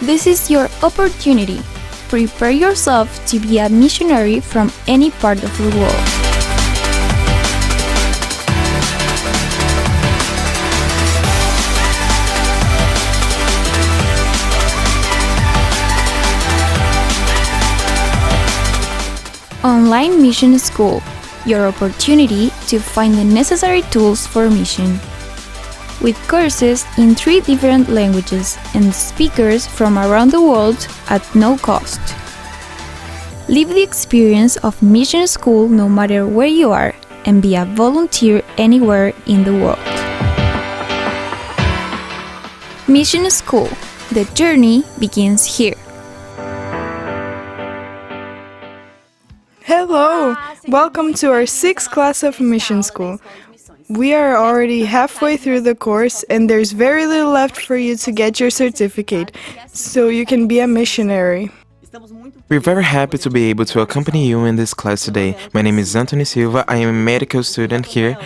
This is your opportunity. Prepare yourself to be a missionary from any part of the world. Online Mission School, your opportunity to find the necessary tools for mission. With courses in 3 different languages and speakers from around the world at no cost. Live the experience of mission school no matter where you are and be a volunteer anywhere in the world. Mission School, the journey begins here. Hello! Welcome to our 6th class of Mission School. We are already halfway through the course and there's very little left for you to get your certificate, so you can be a missionary. We're very happy to be able to accompany you in this class today. My name is Anthony Silva, I am a medical student here,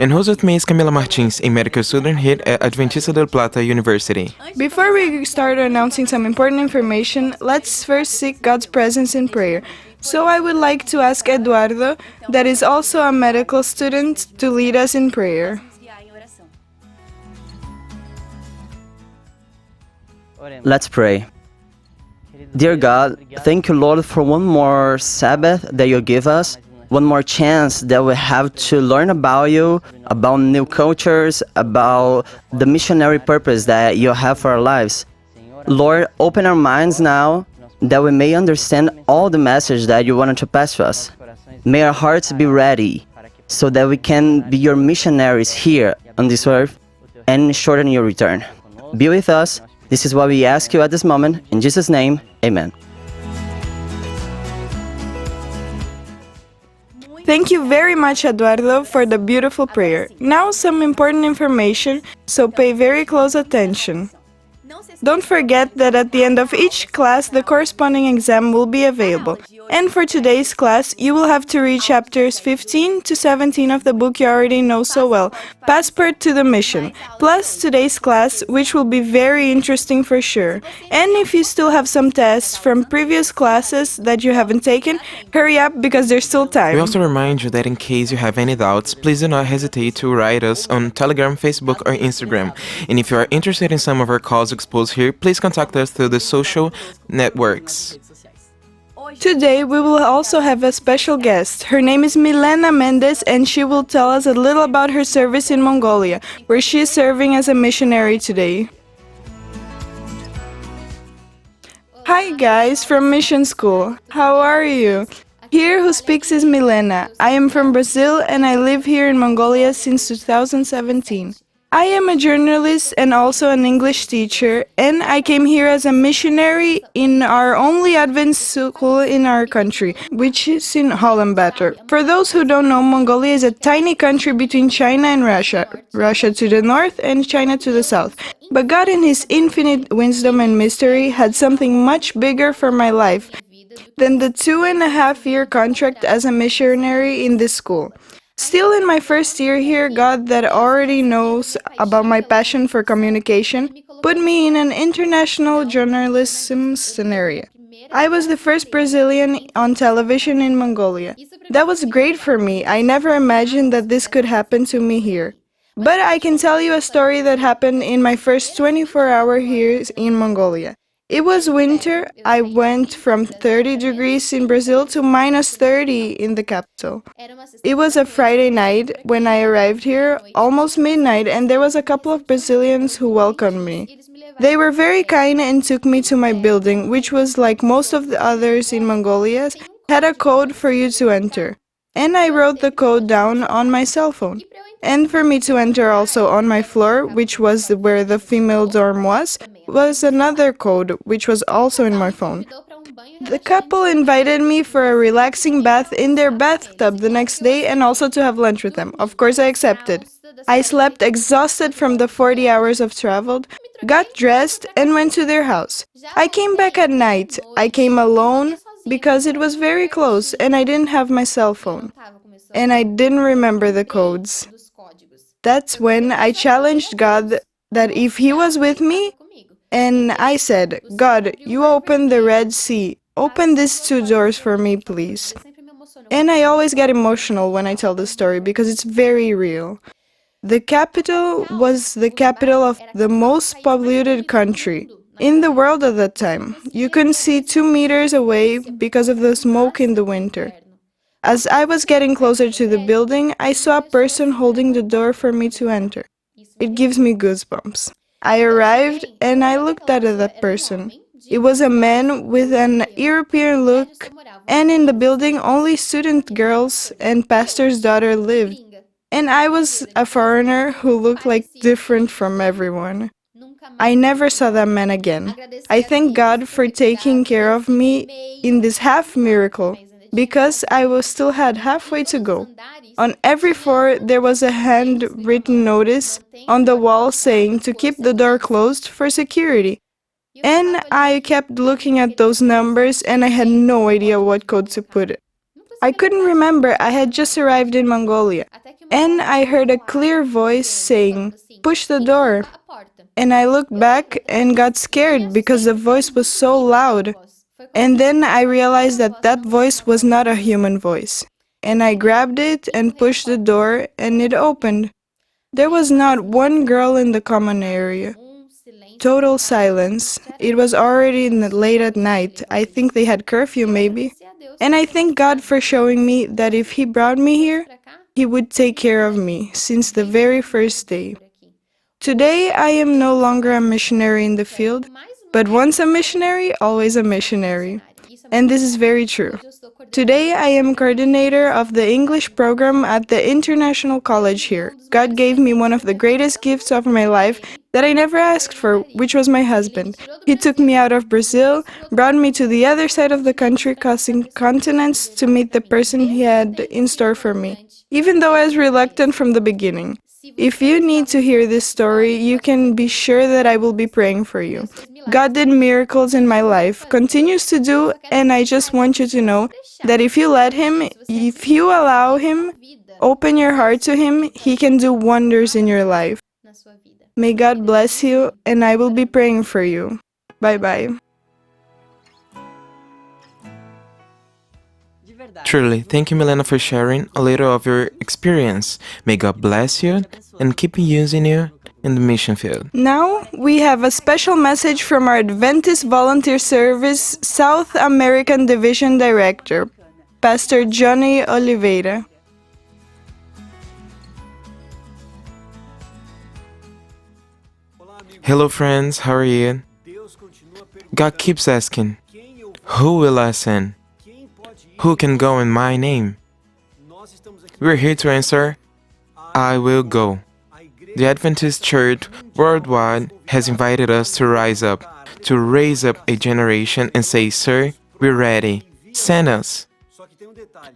and host with me is Camila Martins, a medical student here at Adventist del Plata University. Before we start announcing some important information, let's first seek God's presence in prayer. So I would like to ask Eduardo, that is also a medical student, to lead us in prayer. Let's pray. Dear God, thank you, Lord, for one more Sabbath that you give us, one more chance that we have to learn about you, about new cultures, about the missionary purpose that you have for our lives. Lord, open our minds now that we may understand all the message that you wanted to pass to us. May our hearts be ready so that we can be your missionaries here on this earth and shorten your return. Be with us. This is what we ask you at this moment. In Jesus' name, amen. Thank you very much, Eduardo, for the beautiful prayer. Now some important information, so pay very close attention. Don't forget that at the end of each class, the corresponding exam will be available. And for today's class, you will have to read chapters 15 to 17 of the book you already know so well, Passport to the Mission, plus today's class, which will be very interesting for sure. And if you still have some tests from previous classes that you haven't taken, hurry up because there's still time. We also remind you that in case you have any doubts, please do not hesitate to write us on Telegram, Facebook, or Instagram. And if you are interested in some of our causes exposed here, please contact us through the social networks. Today we will also have a special guest. Her name is Milena Mendes and she will tell us a little about her service in Mongolia, where she is serving as a missionary today. Hi guys from Mission School. How are you? Here who speaks is Milena. I am from Brazil and I live here in Mongolia since 2017. I am a journalist and also an English teacher, and I came here as a missionary in our only Adventist school in our country, which is in Hollenbatter. For those who don't know, Mongolia is a tiny country between China and Russia, Russia to the north and China to the south. But God in His infinite wisdom and mystery had something much bigger for my life than the 2.5-year contract as a missionary in this school. Still in my first year here, God that already knows about my passion for communication put me in an international journalism scenario. I was the first Brazilian on television in Mongolia. That was great for me. I never imagined that this could happen to me here. But I can tell you a story that happened in my first 24-hour here in Mongolia. It was winter. I went from 30 degrees in Brazil to minus 30 in the capital. It was a Friday night when I arrived here, almost midnight, and there was a couple of Brazilians who welcomed me. They were very kind and took me to my building, which was like most of the others in Mongolia, had a code for you to enter. And I wrote the code down on my cell phone. And for me to enter also on my floor, which was where the female dorm was another code, which was also in my phone. The couple invited me for a relaxing bath in their bathtub the next day and also to have lunch with them. Of course I accepted. I slept exhausted from the 40 hours of travel, got dressed and went to their house. I came back at night. I came alone because it was very close and I didn't have my cell phone. And I didn't remember the codes. That's when I challenged God that if He was with me, And I said, God, you open the Red Sea. Open these two doors for me, please. And I always get emotional when I tell this story because it's very real. The capital was the capital of the most polluted country in the world at that time. You couldn't see 2 meters away because of the smoke in the winter. As I was getting closer to the building, I saw a person holding the door for me to enter. It gives me goosebumps. I arrived and I looked at that person. It was a man with an European look, and in the building only student girls and pastor's daughter lived. And I was a foreigner who looked like different from everyone. I never saw that man again. I thank God for taking care of me in this half miracle, because I was still had halfway to go. On every floor there was a handwritten notice on the wall saying to keep the door closed for security. And I kept looking at those numbers and I had no idea what code to put it. I couldn't remember, I had just arrived in Mongolia. And I heard a clear voice saying, "Push the door." And I looked back and got scared because the voice was so loud. And then I realized that that voice was not a human voice. And I grabbed it and pushed the door and it opened. There was not one girl in the common area. Total silence. It was already late at night. I think they had curfew maybe. And I thank God for showing me that if He brought me here, He would take care of me since the very first day. Today I am no longer a missionary in the field, but once a missionary, always a missionary. And this is very true. Today I am coordinator of the English program at the International College here. God gave me one of the greatest gifts of my life that I never asked for, which was my husband. He took me out of Brazil, brought me to the other side of the country, crossing continents to meet the person He had in store for me, even though I was reluctant from the beginning. If you need to hear this story, you can be sure that I will be praying for you. God did miracles in my life, continues to do, and I just want you to know that if you let Him, if you allow Him, open your heart to Him, He can do wonders in your life. May God bless you, and I will be praying for you. Bye-bye. Truly, thank you, Milena, for sharing a little of your experience. May God bless you and keep using you in the mission field. Now, we have a special message from our Adventist Volunteer Service South American Division Director, Pastor Johnny Oliveira. Hello, friends, how are you? God keeps asking, who will I send? Who can go in my name? We're here to answer, I will go. The Adventist Church worldwide has invited us to rise up, to raise up a generation and say, "Sir, we're ready. Send us."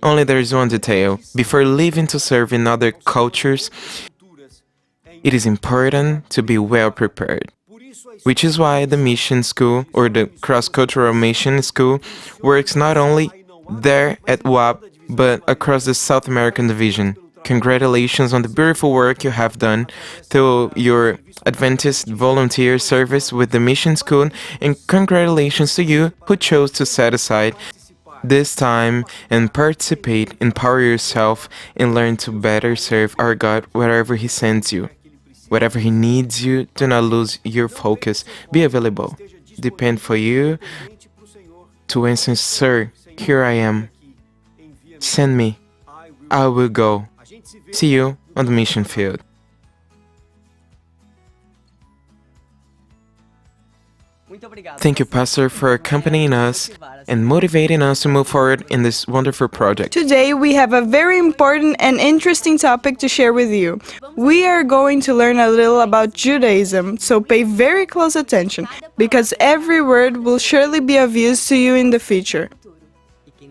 Only there is one detail. Before leaving to serve in other cultures, it is important to be well prepared. Which is why the mission school, or the cross-cultural mission school, works not only there at WAP, but across the South American division. Congratulations on the beautiful work you have done through your Adventist volunteer service with the mission school, and congratulations to you who chose to set aside this time and participate, empower yourself, and learn to better serve our God wherever He sends you. Wherever He needs you, do not lose your focus. Be available. Depend for you to answer, "Sir, here I am. Send me. I will go." See you on the mission field. Thank you, Pastor, for accompanying us and motivating us to move forward in this wonderful project. Today we have a very important and interesting topic to share with you. We are going to learn a little about Judaism, so pay very close attention, because every word will surely be of use to you in the future.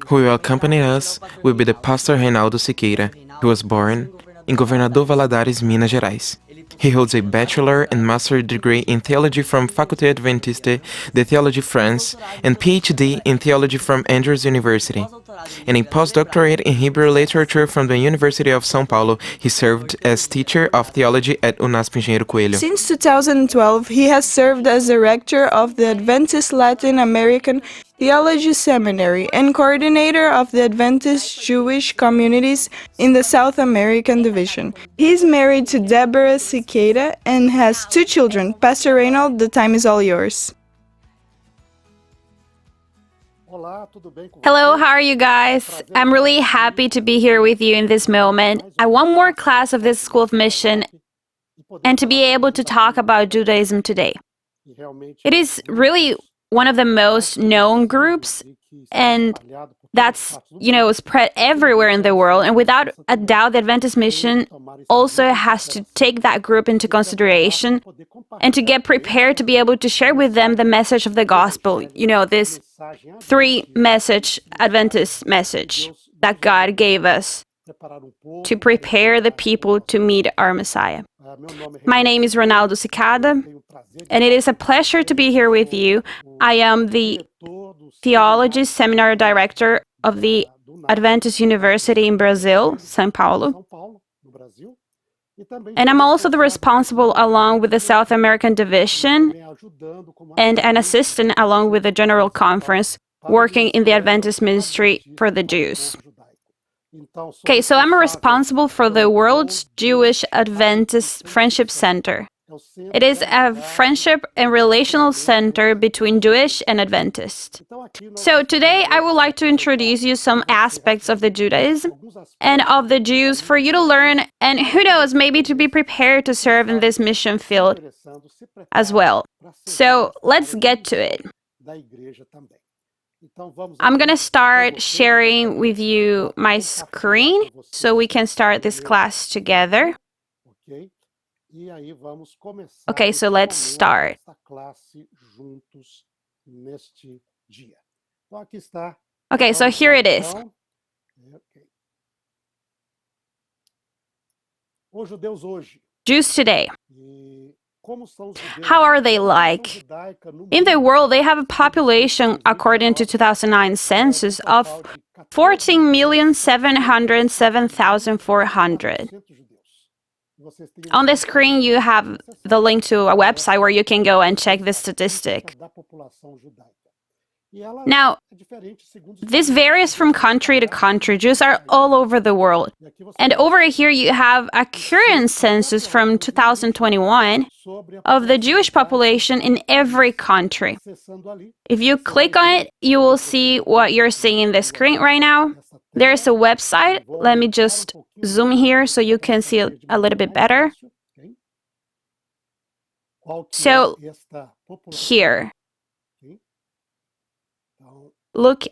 Who will accompany us will be the Pastor Reinaldo Cicada, who was born in Governador Valadares, Minas Gerais. He holds a bachelor and master degree in theology from Faculté Adventiste de Théologie France and PhD in theology from Andrews University. and a postdoctorate in Hebrew literature from the University of São Paulo. He served as teacher of theology at UNASP Engenheiro Coelho. Since 2012, he has served as the rector of the Adventist Latin American Theology Seminary and coordinator of the Adventist Jewish communities in the South American Division. He is married to Deborah Cicada and has 2 children. Pastor Reynold, the time is all yours. Hello, how are you guys? I'm really happy to be here with you in this moment. I want more class of this School of Mission and to be able to talk about Judaism today. It is really one of the most known groups, and that's, spread everywhere in the world. And without a doubt, the Adventist mission also has to take that group into consideration and to get prepared to be able to share with them the message of the gospel. This 3-message Adventist message that God gave us to prepare the people to meet our Messiah. My name is Ronaldo Cicada, and it is a pleasure to be here with you. I am the Theology Seminar Director of the Adventist University in Brazil, São Paulo. And I'm also the responsible along with the South American Division and an assistant along with the General Conference working in the Adventist Ministry for the Jews. Okay, so I'm responsible for the World's Jewish Adventist Friendship Center. It is a friendship and relational center between Jewish and Adventist. So today I would like to introduce you some aspects of the Judaism and of the Jews for you to learn, and who knows, maybe to be prepared to serve in this mission field as well. So let's get to it. I'm going to start sharing with you my screen so we can start this class together. Okay, so let's start. Okay, so here it is. Jews today. How are they like? In the world, they have a population, according to 2009 census, of 14,707,400. On the screen, you have the link to a website where you can go and check this statistic. Now, this varies from country to country. Jews are all over the world. And over here, you have a current census from 2021 of the Jewish population in every country. If you click on it, you will see what you're seeing in the screen right now. There's a website. Let me just zoom here so you can see it a little bit better. So, here. Look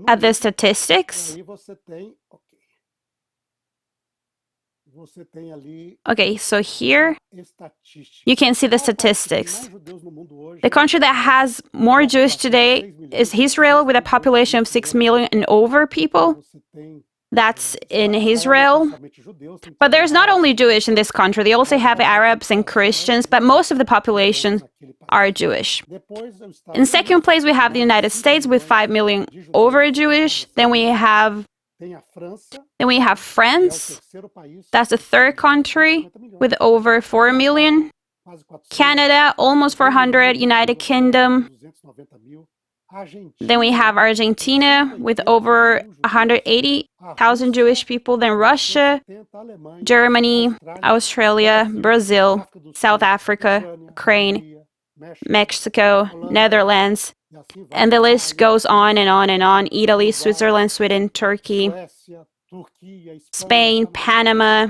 at the statistics. Okay, so here you can see the statistics. The country that has more Jews today is Israel, with a population of 6 million and over people. That's in Israel. But there's not only Jewish in this country, they also have Arabs and Christians, but most of the population are Jewish. In second place, we have the United States with 5 million over Jewish. Then we have France. That's the third country with over 4 million. Canada, almost 400. United Kingdom. Then we have Argentina with over 180,000 Jewish people. Then Russia, Germany, Australia, Brazil, South Africa, Ukraine, Mexico, Netherlands, and the list goes on and on and on. Italy, Switzerland, Sweden, Turkey, Spain, Panama.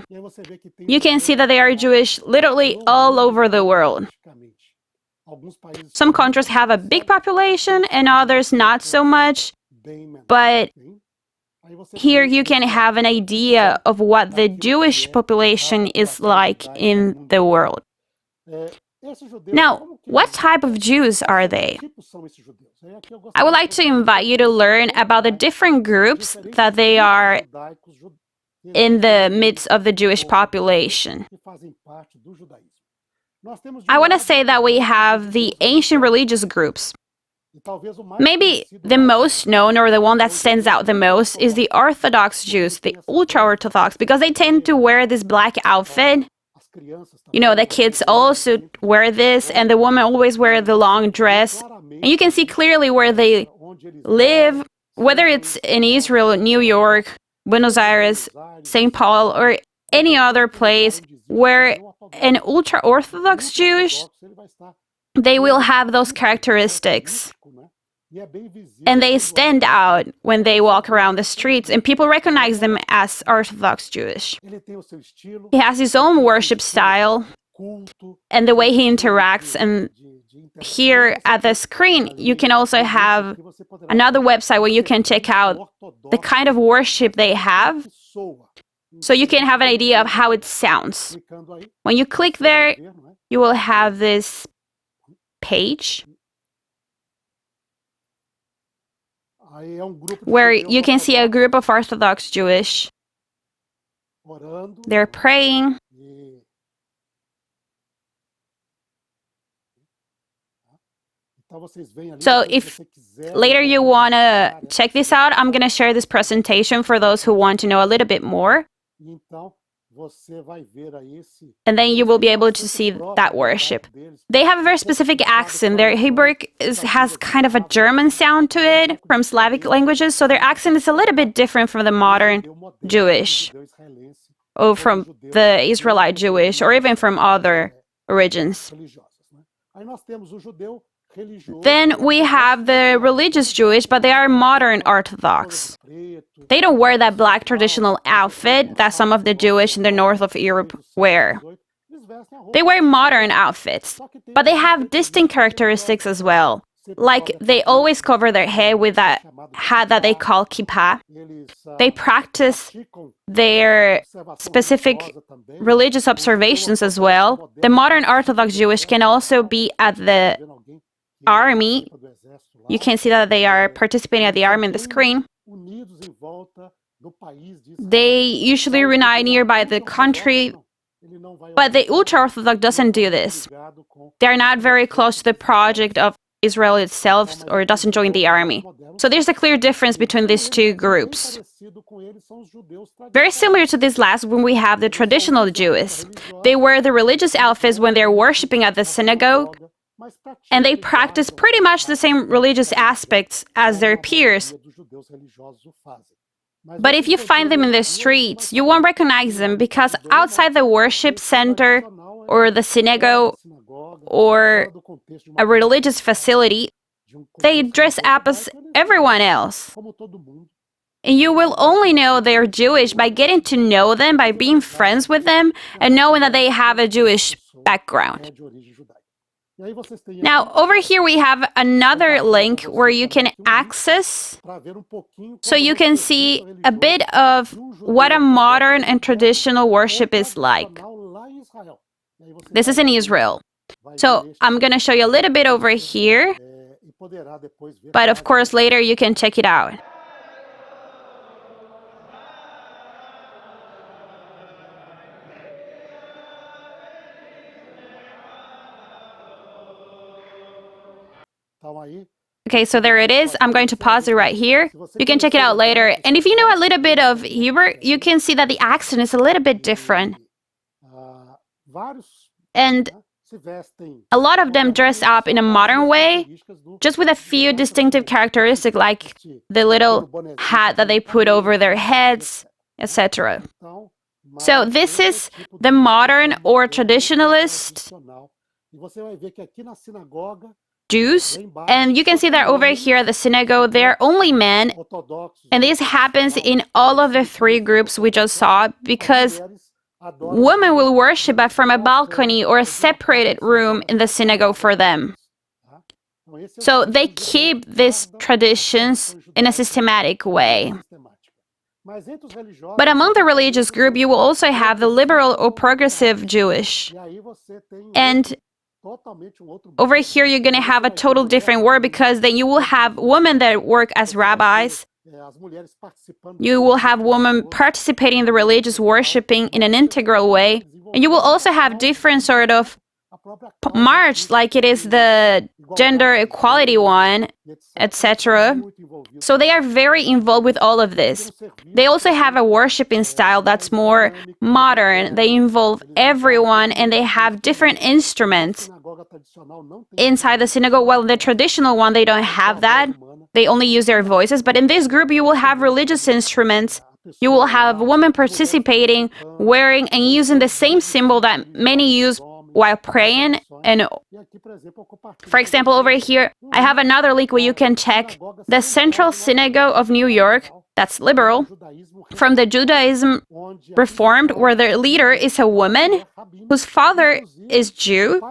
You can see that they are Jewish literally all over the world. Some countries have a big population and others not so much, but here you can have an idea of what the Jewish population is like in the world. Now, what type of Jews are they? I would like to invite you to learn about the different groups that they are in the midst of the Jewish population. I want to say that we have the ancient religious groups. Maybe the most known or the one that stands out the most is the Orthodox Jews, the ultra-Orthodox, because they tend to wear this black outfit. You know, the kids also wear this, and the women always wear the long dress. And you can see clearly where they live, whether it's in Israel, New York, Buenos Aires, St. Paul, or any other place where an ultra-Orthodox Jewish, they will have those characteristics. And they stand out when they walk around the streets, and people recognize them as Orthodox Jewish. He has his own worship style and the way he interacts. And here at the screen, you can also have another website where you can check out the kind of worship they have, so you can have an idea of how it sounds. When you click there, you will have this page where you can see a group of Orthodox Jewish. They're praying. So if later you want to check this out, I'm going to share this presentation for those who want to know a little bit more. And then you will be able to see that worship. They have a very specific accent. Their Hebrew has kind of a German sound to it from Slavic languages, so their accent is a little bit different from the modern Jewish, or from the Israelite Jewish, or even from other origins. Then we have the religious Jewish, but they are modern Orthodox. They don't wear that black traditional outfit that some of the Jewish in the north of Europe wear. They wear modern outfits, but they have distinct characteristics as well. Like, they always cover their head with that hat that they call kippah. They practice their specific religious observations as well. The modern Orthodox Jewish can also be at the army. You can see that they are participating at the army on the screen. They usually reunite nearby the country, but the ultra-Orthodox doesn't do this. They're not very close to the project of Israel itself, or doesn't join the army. So there's a clear difference between these two groups. Very similar to this last one, we have the traditional Jews. They wear the religious outfits when they're worshiping at the synagogue, and they practice pretty much the same religious aspects as their peers. But if you find them in the streets, you won't recognize them, because outside the worship center or the synagogue or a religious facility, they dress up as everyone else. And you will only know they're Jewish by getting to know them, by being friends with them, and knowing that they have a Jewish background. Now, over here we have another link where you can access, so you can see a bit of what a modern and traditional worship is like. This is in Israel. So I'm going to show you a little bit over here, but of course later you can check it out. Okay, so there it is. I'm going to pause it right here. You can check it out later. And if you know a little bit of Hebrew, you can see that the accent is a little bit different. And a lot of them dress up in a modern way, just with a few distinctive characteristics, like the little hat that they put over their heads, etc. So this is the modern or traditionalist Jews, and you can see that over here at the synagogue, they're only men, and this happens in all of the three groups we just saw, because women will worship from a balcony or a separated room in the synagogue for them. So they keep these traditions in a systematic way. But among the religious group, you will also have the liberal or progressive Jewish. And over here, you're going to have a total different word, because then you will have women that work as rabbis. You will have women participating in the religious worshiping in an integral way. And you will also have different sort of march like it is the gender equality one, etc. So they are very involved with all of this. They also have a worshiping style that's more modern. They involve everyone and they have different instruments inside the synagogue. Well, the traditional one, they don't have that. They only use their voices. But in this group, you will have religious instruments. You will have women participating, wearing and using the same symbol that many use while praying. And for example, over here, I have another link where you can check the Central Synagogue of New York, that's liberal, from the Judaism Reformed, where the leader is a woman whose father is Jew,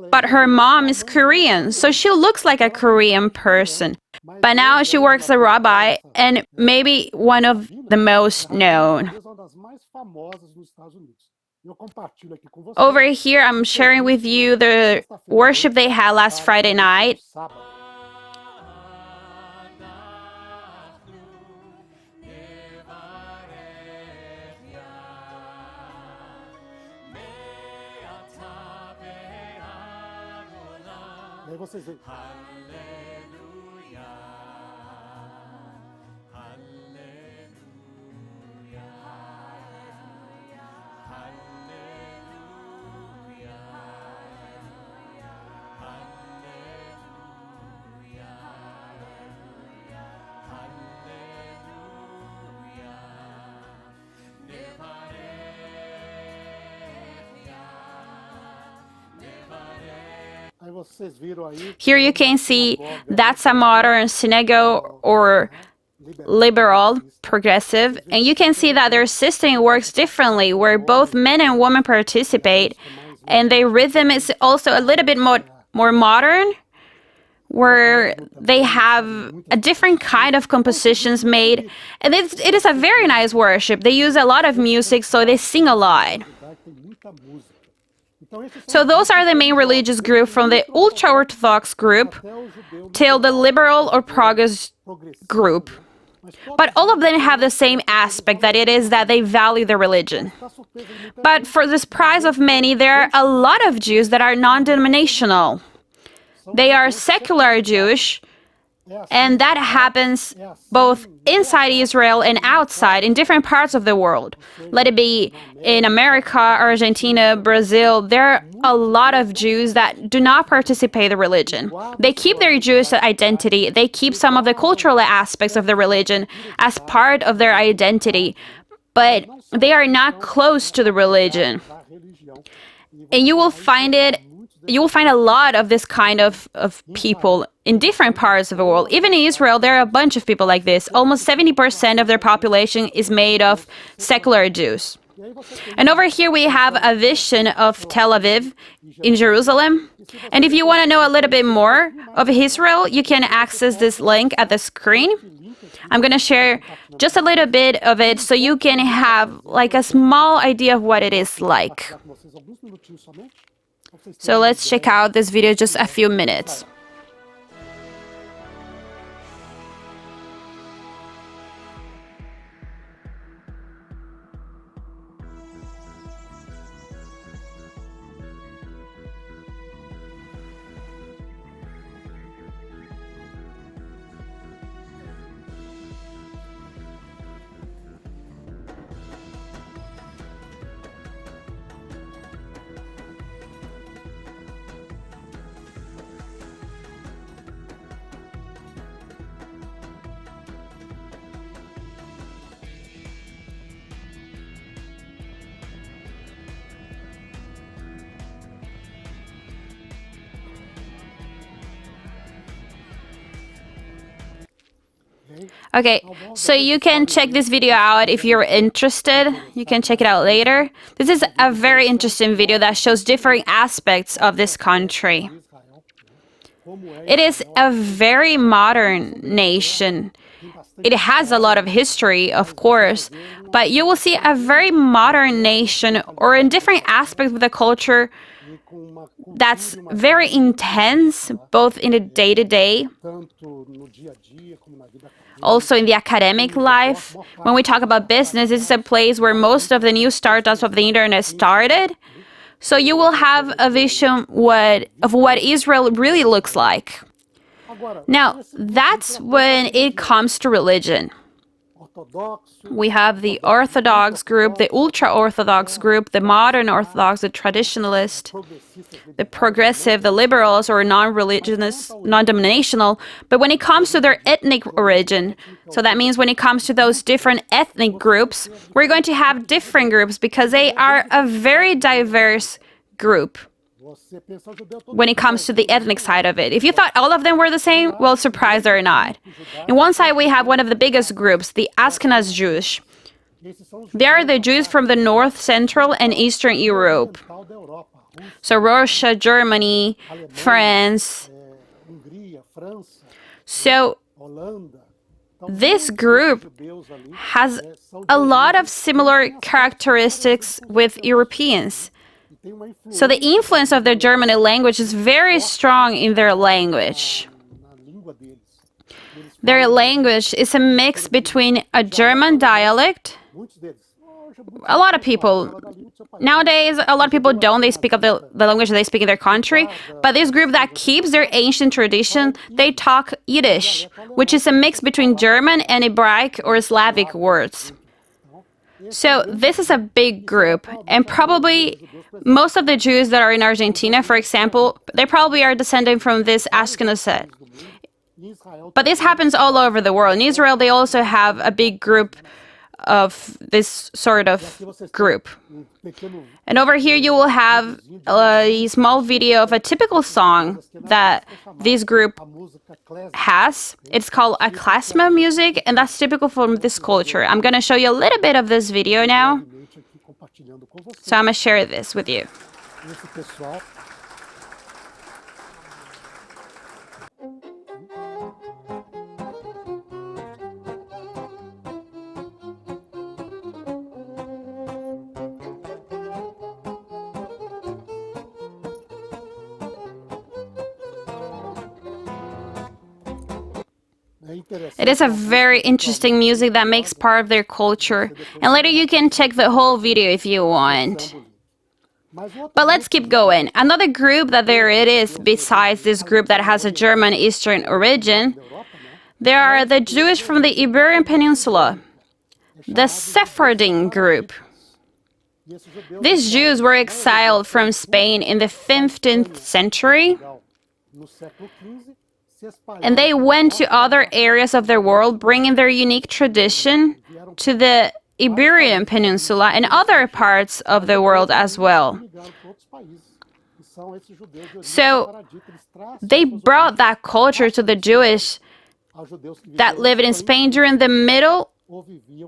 but her mom is Korean, so she looks like a Korean person. But now she works as a rabbi and maybe one of the most known. Over here, I'm sharing with you the worship they had last Friday night. Here you can see that's a modern synagogue or liberal, progressive, and you can see that their system works differently, where both men and women participate, and their rhythm is also a little bit more modern, where they have a different kind of compositions made, and it is a very nice worship. They use a lot of music, so they sing a lot. So those are the main religious groups, from the ultra-Orthodox group till the liberal or progressive group. But all of them have the same aspect, that it is that they value the religion. But for the surprise of many, there are a lot of Jews that are non-denominational. They are secular Jewish, and that happens both inside Israel and outside, in different parts of the world. Let it be in America, Argentina, Brazil. There are a lot of Jews that do not participate in the religion. They keep their Jewish identity. They keep some of the cultural aspects of the religion as part of their identity, but they are not close to the religion. And you will find a lot of this kind of people in different parts of the world. Even in Israel, there are a bunch of people like this. Almost 70% of their population is made of secular Jews. And over here we have a vision of Tel Aviv in Jerusalem. And if you want to know a little bit more of Israel, you can access this link at the screen. I'm going to share just a little bit of it so you can have like a small idea of what it is like. So let's check out this video just a few minutes. Okay, so you can check this video out if you're interested. You can check it out later. This is a very interesting video that shows different aspects of this country. It is a very modern nation. It has a lot of history, of course, but you will see a very modern nation, or in different aspects of the culture, that's very intense, both in the day-to-day, also in the academic life. When we talk about business, this is a place where most of the new startups of the internet started. So you will have a vision of what Israel really looks like. Now, that's when it comes to religion. We have the Orthodox group, the ultra-Orthodox group, the modern Orthodox, the Traditionalist, the progressive, the liberals, or non-religious, non-denominational. But when it comes to their ethnic origin, so that means when it comes to those different ethnic groups, we're going to have different groups because they are a very diverse group when it comes to the ethnic side of it. If you thought all of them were the same, well, surprised they're not. In one side, we have one of the biggest groups, the Ascona Jews. They are the Jews from the North, Central, and Eastern Europe. So Russia, Germany, France. So this group has a lot of similar characteristics with Europeans. So the influence of the German language is very strong in their language. Their language is a mix between a German dialect. A lot of people, nowadays, a lot of people don't. They speak of the language they speak in their country. But this group that keeps their ancient tradition, they talk Yiddish, which is a mix between German and Hebraic or Slavic words. So this is a big group, and probably most of the Jews that are in Argentina, for example, they probably are descending from this Ascona set. But this happens all over the world. In Israel, they also have a big group of this sort of group. And over here you will have a small video of a typical song that this group has. It's called a Classmate music, and that's typical from this culture. I'm going to show you a little bit of this video now. So I'm going to share this with you. It is a very interesting music that makes part of their culture. And later you can check the whole video if you want. But let's keep going. Another group that there it is, besides this group that has a German Eastern origin, there are the Jewish from the Iberian Peninsula, the Sephardim group. These Jews were exiled from Spain in the 15th century, and they went to other areas of the world, bringing their unique tradition to the Iberian Peninsula and other parts of the world as well. So they brought that culture to the Jewish that lived in Spain during the Middle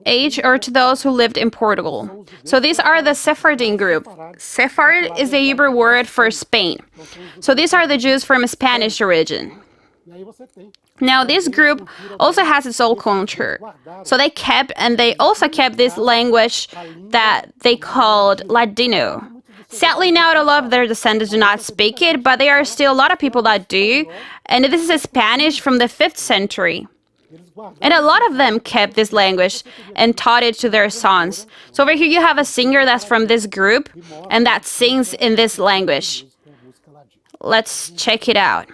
Age, or to those who lived in Portugal. So these are the Sephardim group. Sephard is the Hebrew word for Spain. So these are the Jews from Spanish origin. Now, this group also has its own culture. So they also kept this language that they called Ladino. Sadly, now a lot of their descendants do not speak it, but there are still a lot of people that do. And this is a Spanish from the 5th century. And a lot of them kept this language and taught it to their sons. So over here you have a singer that's from this group and that sings in this language. Let's check it out.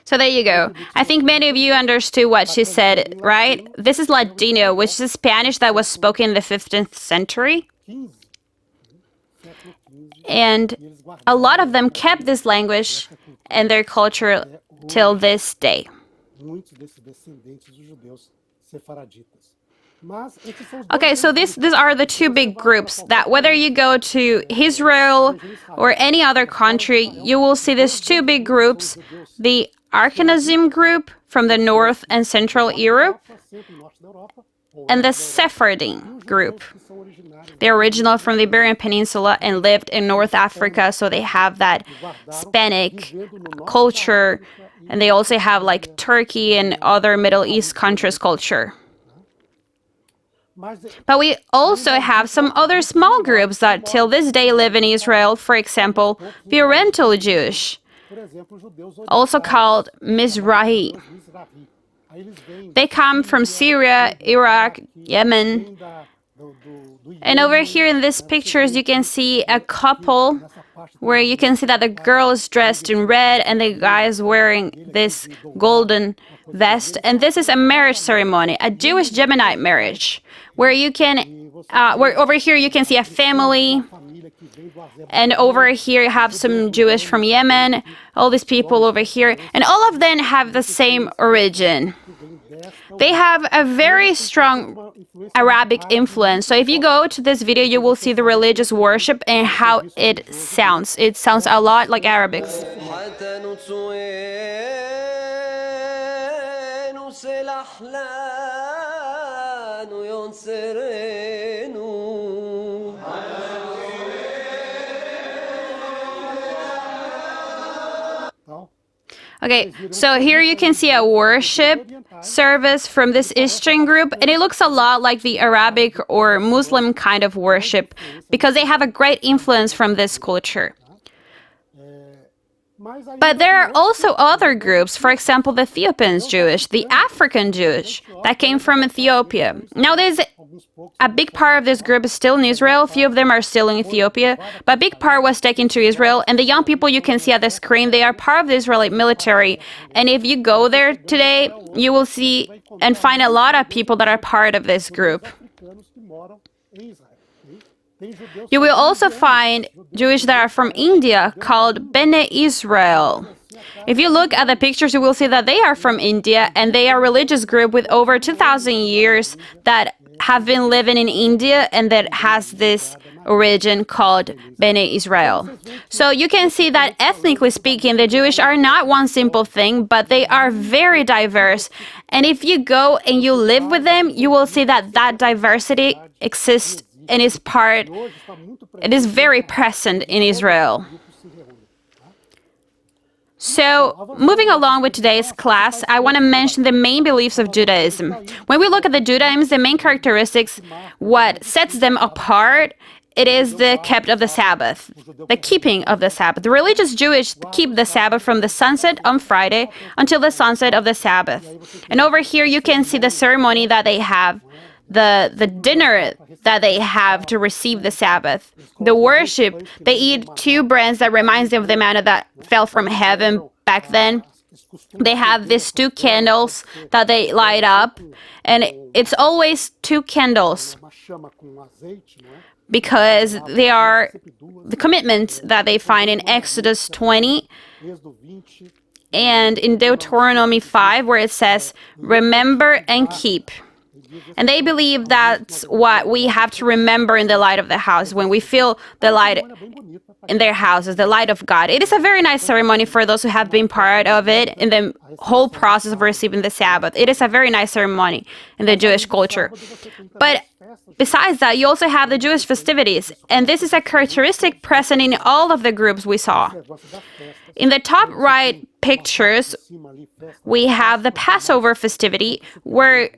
So there you go. I think many of you understood what she said, right? This is Ladino, which is Spanish that was spoken in the 15th century. And a lot of them kept this language and their culture till this day. Okay, so these are the two big groups that whether you go to Israel or any other country, you will see these two big groups, the Ashkenazim group from the North and Central Europe, and the Sephardim group. They're original from the Iberian Peninsula and lived in North Africa, so they have that Hispanic culture, and they also have like Turkey and other Middle East countries' culture. But we also have some other small groups that till this day live in Israel, for example, the Oriental Jews, also called Mizrahi. They come from Syria, Iraq, Yemen. And over here in these pictures, you can see a couple where you can see that the girl is dressed in red and the guy is wearing this golden vest. And this is a marriage ceremony, a Jewish Geminite marriage, where you can, where over here you can see a family, and over here you have some Jewish from Yemen, all these people over here, and all of them have the same origin. They have a very strong Arabic influence. So if you go to this video, you will see the religious worship and how it sounds. It sounds a lot like Arabic. Okay, so here you can see a worship service from this Eastern group, and it looks a lot like the Arabic or Muslim kind of worship because they have a great influence from this culture. But there are also other groups, for example, the Ethiopian Jewish, the African Jewish, that came from Ethiopia. Nowadays, a big part of this group is still in Israel. A few of them are still in Ethiopia, but a big part was taken to Israel. And the young people you can see at the screen, they are part of the Israeli military. And if you go there today, you will see and find a lot of people that are part of this group. You will also find Jewish that are from India called Bene Israel. If you look at the pictures, you will see that they are from India, and they are a religious group with over 2,000 years that have been living in India and that has this origin called Bene Israel. So you can see that ethnically speaking, the Jewish are not one simple thing, but they are very diverse. And if you go and you live with them, you will see that that diversity exists and is part, it is very present in Israel. So, moving along with today's class, I want to mention the main beliefs of Judaism. When we look at the Judaism, the main characteristics, what sets them apart, it is the kept of the Sabbath, the keeping of the Sabbath. The religious Jewish keep the Sabbath from the sunset on Friday until the sunset of the Sabbath. And over here you can see the ceremony that they have, the dinner that they have to receive the Sabbath. The worship, they eat 2 brands that reminds them of the manna that fell from heaven back then. They have these 2 candles that they light up, and it's always 2 candles because they are the commitments that they find in Exodus 20 and in Deuteronomy 5, where it says, "Remember and keep." And they believe that's what we have to remember in the light of the house, when we feel the light in their houses, the light of God. It is a very nice ceremony for those who have been part of it in the whole process of receiving the Sabbath. It is a very nice ceremony in the Jewish culture. But besides that, you also have the Jewish festivities, and this is a characteristic present in all of the groups we saw. In the top right pictures, we have the Passover festivity, where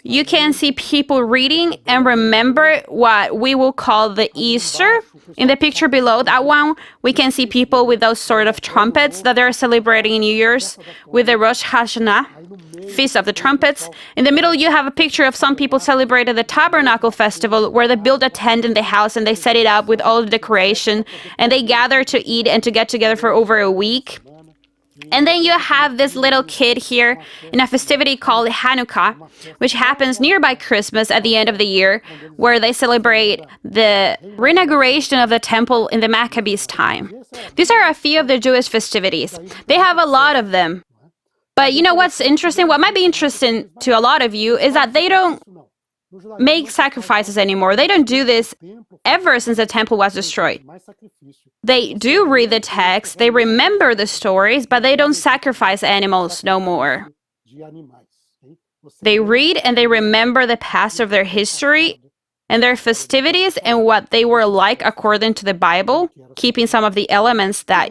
you can see people reading and remember what we will call the Easter. In the picture below that one, we can see people with those sort of trumpets that they're celebrating in New Year's with the Rosh Hashanah, Feast of the Trumpets. In the middle, you have a picture of some people celebrating the Tabernacle Festival, where they build a tent in the house and they set it up with all the decoration, and they gather to eat and to get together for over a week. And then you have this little kid here in a festivity called Hanukkah, which happens nearby Christmas at the end of the year, where they celebrate the reinauguration of the temple in the Maccabees' time. These are a few of the Jewish festivities. They have a lot of them. But you know what's interesting? What might be interesting to a lot of you is that they don't make sacrifices anymore. They don't do this ever since the temple was destroyed. They do read the text, they remember the stories, but they don't sacrifice animals no more. They read and they remember the past of their history and their festivities and what they were like according to the Bible, keeping some of the elements that,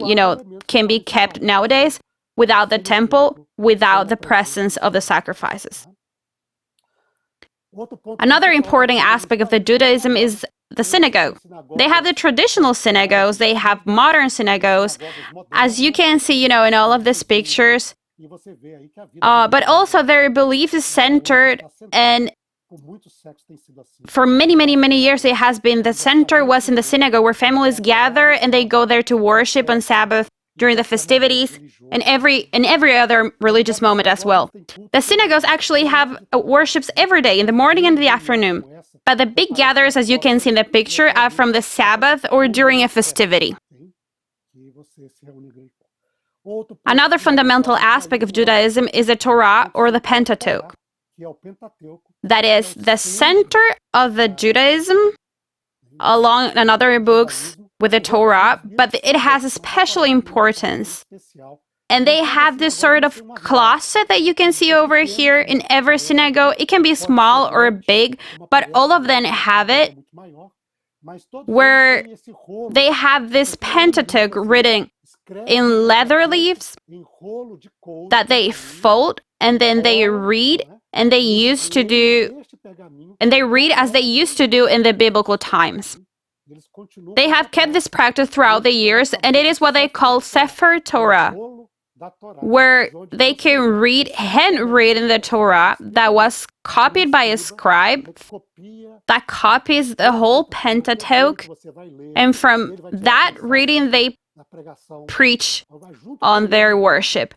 can be kept nowadays without the temple, without the presence of the sacrifices. Another important aspect of the Judaism is the synagogue. They have the traditional synagogues, they have modern synagogues, as you can see, in all of these pictures. But also their belief is centered, and for many, many, many years it has been the center was in the synagogue, where families gather and they go there to worship on Sabbath, during the festivities, and every other religious moment as well. The synagogues actually have worships every day, in the morning and the afternoon. But the big gatherings, as you can see in the picture, are from the Sabbath or during a festivity. Another fundamental aspect of Judaism is the Torah or the Pentateuch. That is the center of the Judaism, along another books with the Torah, but it has a special importance. And they have this sort of closet that you can see over here in every synagogue. It can be small or big, but all of them have it, where they have this Pentateuch written in leather leaves that they fold and then they read, and they read as they used to do in the biblical times. They have kept this practice throughout the years, and it is what they call Sefer Torah, where they can read handwritten the Torah that was copied by a scribe that copies the whole Pentateuch, and from that reading they preach on their worship.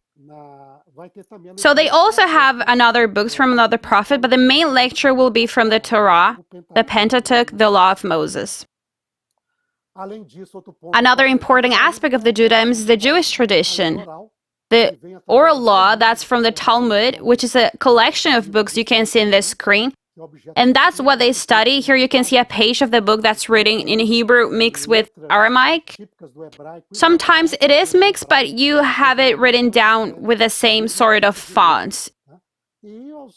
So they also have another books from another prophet, but the main lecture will be from the Torah, the Pentateuch, the Law of Moses. Another important aspect of the Judaism is the Jewish tradition. The oral law, that's from the Talmud, which is a collection of books you can see in the screen. And that's what they study. Here you can see a page of the book that's written in Hebrew mixed with Aramaic. Sometimes it is mixed, but you have it written down with the same sort of fonts. You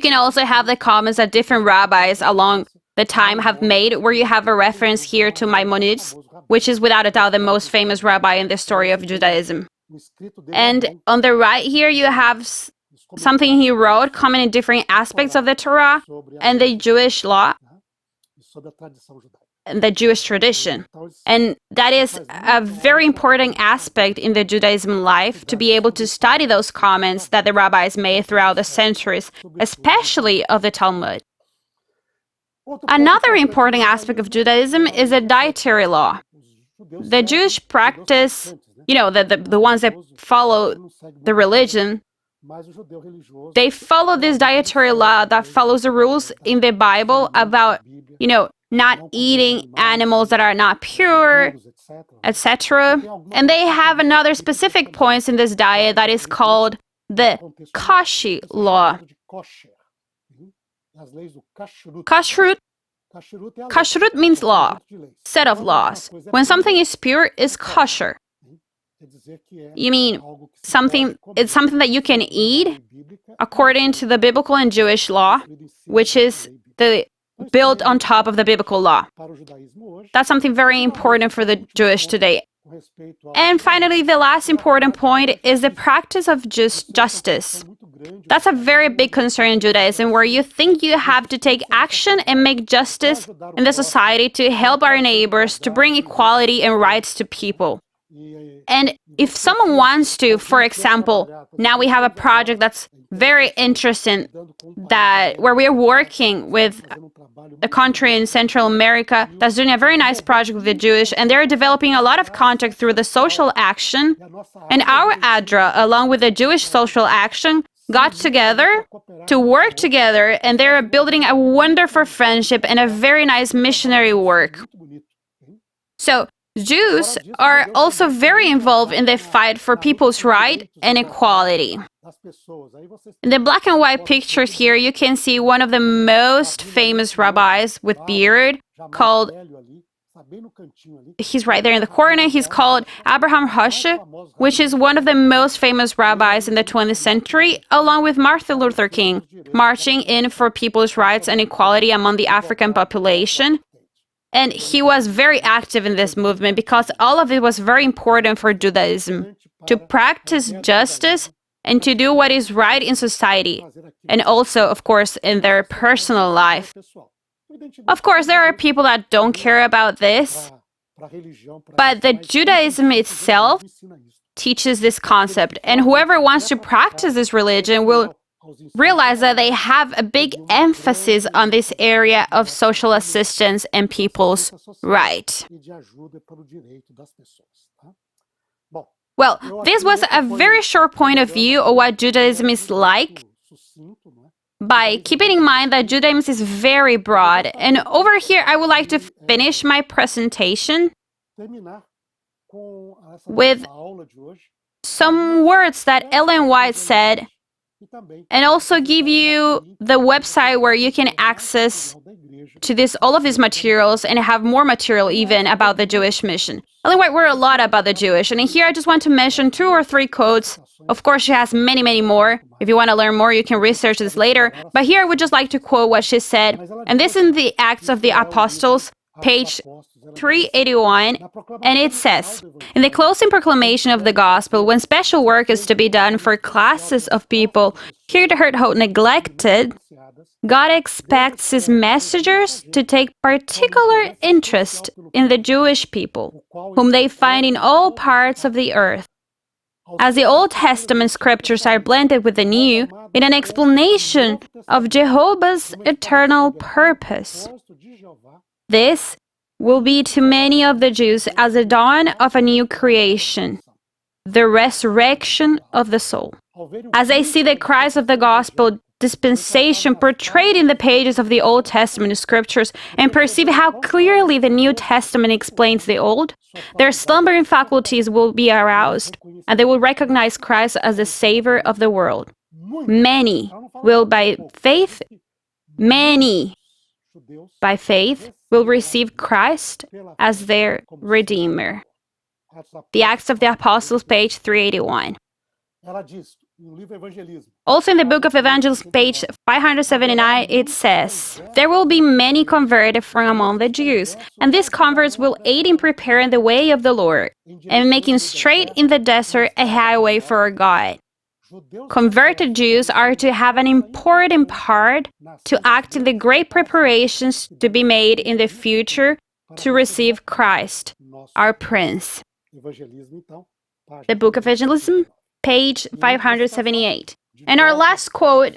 can also have the comments that different rabbis along the time have made, where you have a reference here to Maimonides, which is without a doubt the most famous rabbi in the story of Judaism. And on the right here you have something he wrote commenting different aspects of the Torah and the Jewish law and the Jewish tradition. And that is a very important aspect in the Judaism life, to be able to study those comments that the rabbis made throughout the centuries, especially of the Talmud. Another important aspect of Judaism is the Dietary Law. The Jewish practice, the ones that follow the religion, they follow this dietary law that follows the rules in the Bible about, not eating animals that are not pure, etc. And they have another specific points in this diet that is called the Kashi law. Kashrut means law, set of laws. When something is pure, it's kosher. You mean it's something that you can eat according to the biblical and Jewish law, which is built on top of the biblical law. That's something very important for the Jewish today. And finally, the last important point is the practice of justice. That's a very big concern in Judaism, where you think you have to take action and make justice in the society to help our neighbors, to bring equality and rights to people. And if someone wants to, for example, now we have a project that's very interesting, where we are working with a country in Central America that's doing a very nice project with the Jewish, and they're developing a lot of contact through the social action. And our ADRA, along with the Jewish social action, got together to work together, and they're building a wonderful friendship and a very nice missionary work. So, Jews are also very involved in the fight for people's right and equality. In the black and white pictures here, you can see one of the most famous rabbis with beard called, he's right there in the corner, he's called Abraham Rocha, which is one of the most famous rabbis in the 20th century, along with Martin Luther King, marching in for people's rights and equality among the African population. And he was very active in this movement because all of it was very important for Judaism, to practice justice and to do what is right in society, and also, of course, in their personal life. Of course, there are people that don't care about this, but the Judaism itself teaches this concept, and whoever wants to practice this religion will realize that they have a big emphasis on this area of social assistance and people's right. Well, this was a very short point of view of what Judaism is like, by keeping in mind that Judaism is very broad. And over here, I would like to finish my presentation with some words that Ellen White said, and also give you the website where you can access to all of these materials and have more material even about the Jewish mission. Ellen White wrote a lot about the Jewish, and here I just want to mention 2 or 3 quotes. Of course, she has many, many more. If you want to learn more, you can research this later. But here I would just like to quote what she said, and this is in the Acts of the Apostles, page 381, and it says, "In the closing proclamation of the gospel, when special work is to be done for classes of people hitherto neglected, God expects his messengers to take particular interest in the Jewish people, whom they find in all parts of the earth. As the Old Testament scriptures are blended with the New in an explanation of Jehovah's eternal purpose. This will be to many of the Jews as the dawn of a new creation, the resurrection of the soul. As they see the Christ of the gospel dispensation portrayed in the pages of the Old Testament scriptures and perceive how clearly the New Testament explains the Old, their slumbering faculties will be aroused, and they will recognize Christ as the Savior of the world. Many will by faith will receive Christ as their Redeemer." The Acts of the Apostles, page 381. Also in the book of Evangelism, page 579, it says, "There will be many converted from among the Jews, and these converts will aid in preparing the way of the Lord, and making straight in the desert a highway for God." Converted Jews are to have an important part to act in the great preparations to be made in the future to receive Christ, our Prince. The book of Evangelism, page 578. And our last quote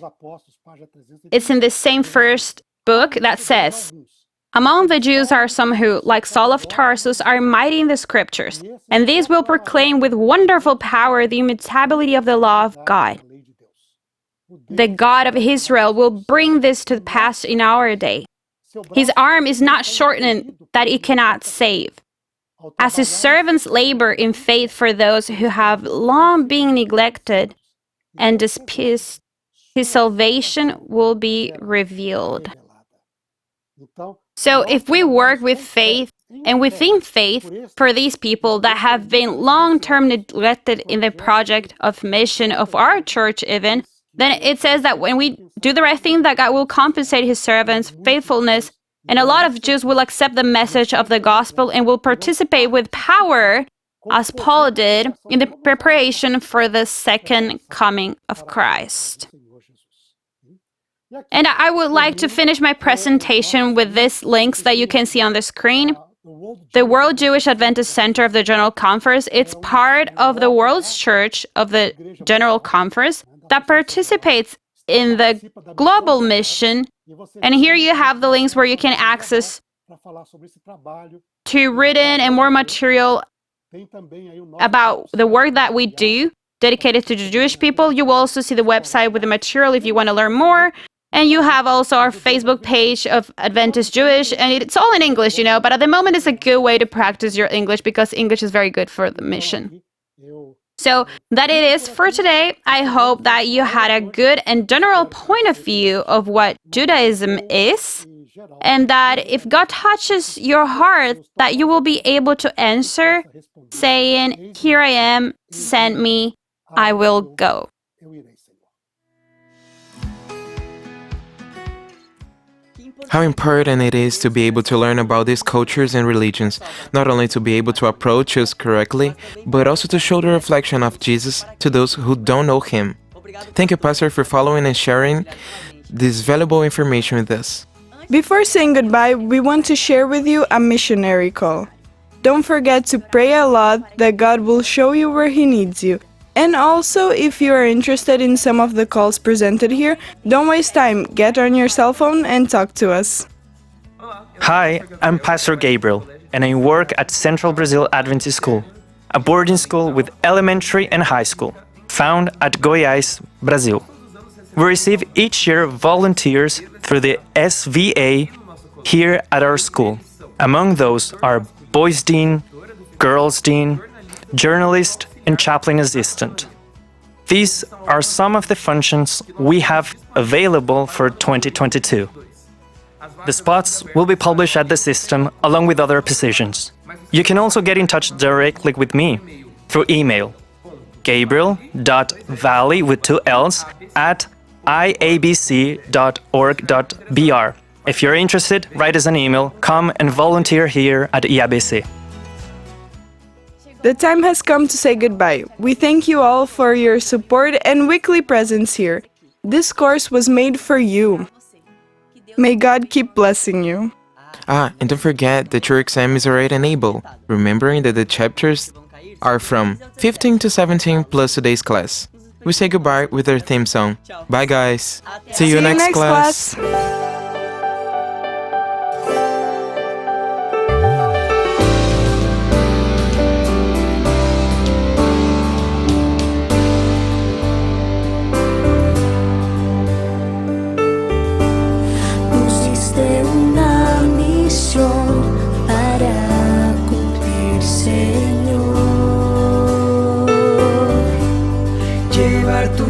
is in the same first book that says, "Among the Jews are some who, like Saul of Tarsus, are mighty in the scriptures, and these will proclaim with wonderful power the immutability of the law of God. The God of Israel will bring this to pass in our day. His arm is not shortened that it cannot save. As his servants labor in faith for those who have long been neglected, and despised, his salvation will be revealed." So if we work with faith and within faith for these people that have been long-term neglected in the project of mission of our church even, then it says that when we do the right thing, that God will compensate his servants' faithfulness, and a lot of Jews will accept the message of the gospel and will participate with power, as Paul did, in the preparation for the second coming of Christ. And I would like to finish my presentation with these links that you can see on the screen. The World Jewish Adventist Center of the General Conference, it's part of the World's Church of the General Conference that participates in the global mission And here you have the links where you can access to written and more material about the work that we do dedicated to the Jewish people. You will also see the website with the material if you want to learn more. And you have also our Facebook page of Adventist Jewish, and it's all in English, but at the moment it's a good way to practice your English because English is very good for the mission. So that it is for today. I hope that you had a good and general point of view of what Judaism is, and that if God touches your heart, that you will be able to answer saying, "Here I am, send me, I will go." How important it is to be able to learn about these cultures and religions, not only to be able to approach us correctly, but also to show the reflection of Jesus to those who don't know Him. Thank you, Pastor, for following and sharing this valuable information with us. Before saying goodbye, we want to share with you a missionary call. Don't forget to pray a lot that God will show you where He needs you. And also, if you are interested in some of the calls presented here, don't waste time. Get on your cell phone and talk to us. Hi, I'm Pastor Gabriel, and I work at Central Brazil Adventist School, a boarding school with elementary and high school, found at Goiás, Brazil. We receive each year volunteers through the SVA here at our school. Among those are Boys Dean, Girls Dean, Journalist, and Chaplain Assistant. These are some of the functions we have available for 2022. The spots will be published at the system along with other positions. You can also get in touch directly with me through email, gabriel.valley with 2 L's at iabc.org.br. If you're interested, write us an email, come and volunteer here at IABC. The time has come to say goodbye. We thank you all for your support and weekly presence here. This course was made for you. May God keep blessing you. And don't forget that your exam is already enabled, remembering that the chapters are from 15 to 17 plus today's class. We say goodbye with our theme song. Bye guys. See you next class. Tu